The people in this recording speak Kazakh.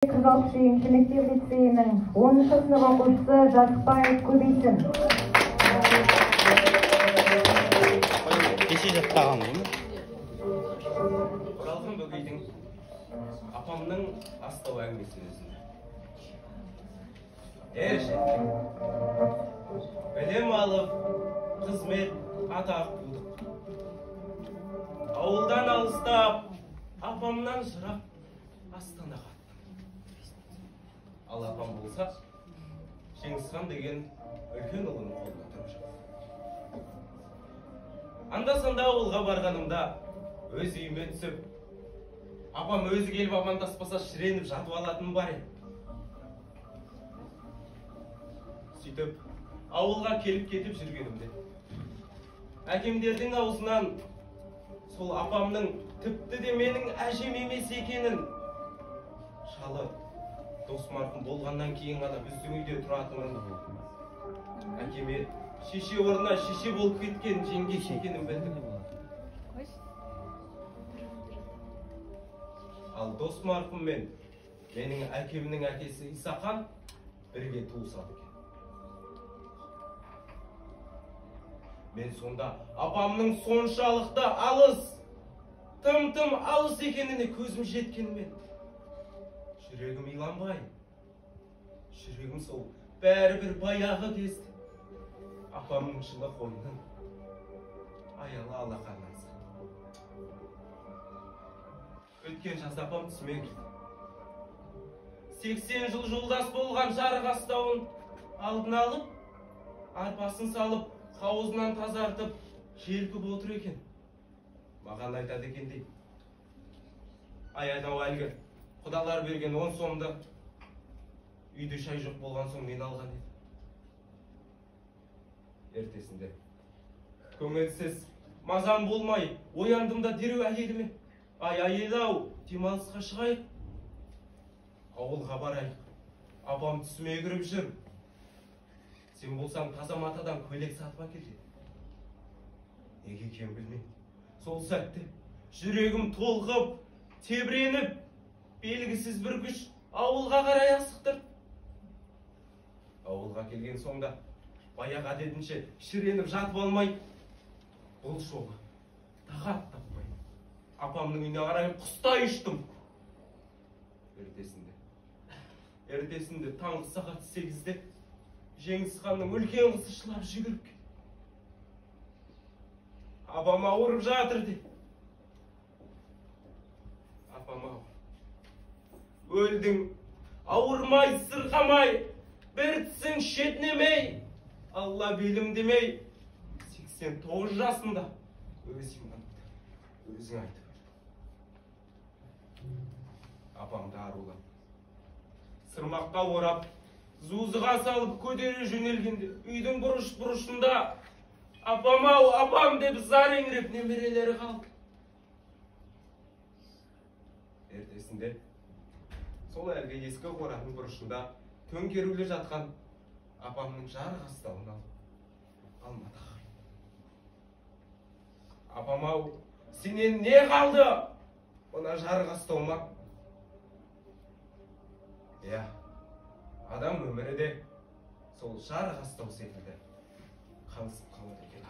46 мектеп лицейінің 10-шы сынып оқушысы Жазықбаев Көбейсін. Кеше жаттаған ғой ма? Оралхан Бөгейдің апамның астау әңгімесін өзінде. Білім алып, қызмет, атақ будық. Ауылдан алыстап, апамнан жырақ Астанаға. Ал апам болса, Шыңғысхан деген үлкен ұлының қолына тұрып жатыр. Анда-санда ауылға барғанымда өз үйіме түсіп, апам өзі келіп амандаспаса шіреніп жатып алатыным бар еді. Сөйтіп, ауылға келіп кетіп жүргенімде, әкемдердің аузынан сол апамның тіпті де менің әжем емес екенін, шалы дос марқұм болғаннан кейін ғана біздің үйде тұратынын, әкеме шеше орнына шеше болып кеткен жеңге екенін білдім. Ал дос марқұм мен менің әкемнің әкесі Исақан бірге туысады екен. Мен сонда апамның соншалықты алыс, тым алыс екеніне көзім жеткенімен, жүрегім иланбай, жүрегім сол бәрібір баяғы кезде апамның жылы қойнын аялы алақаннан. Өткен жаз апам түсіме кірді. 80 жыл жолдас болған жарық астауын алдын алып, арпасын салып, қауызынан тазартып, желпіп отыр екен. Маған айтады екен дейді. Анау әлгі құдалар берген 10 сомды үйде шай жоқ болған соң мен алған еді. Ертесінде көңілсіз, мазам болмай, ояндым да дереу әйеліме: әйел-ау, демалысқа шығайық, ауылға барайық, апам түсіме кіріп жүр, сен болсаң таза матадан көйлек сатып әкел деді. Неге екенін білмеймін. Сол сәтте жүрегім толқып, тебіреніп, белгісіз бір күш ауылға қарай асықтырды. Ауылға келген соңда баяғы әдетінше шіреніп жатып алмай, бұл шоғы тағат таппай апамның үйіне қарай құстай ұштым. Ертесінде таңғы сағат 8-де Шыңғысханның үлкен қызы жылап жүгіріп келді. Апам ауырып жатыр деді. Апам-ау, өлдің, ауырмай, сырқамай, бір тісің шетінемей, Алла белім демей, 89 жасында өзің айтып. Апамды арулап, сырмаққа орап, зузыға салып көтере жөнелгенде, үйдің бұрышында апам-ау, апам деп зар еңіреп немерелері қалды. Ертесінде сол әлгі ескі қораның бұрышында төңкерулі жатқан апамның жарық астауын алматыға қайт. Апам-ау, сенен не қалды мына жарық астауыма? Иә, адам өмірі де сол жарық астау секілді қалысып қалады екен.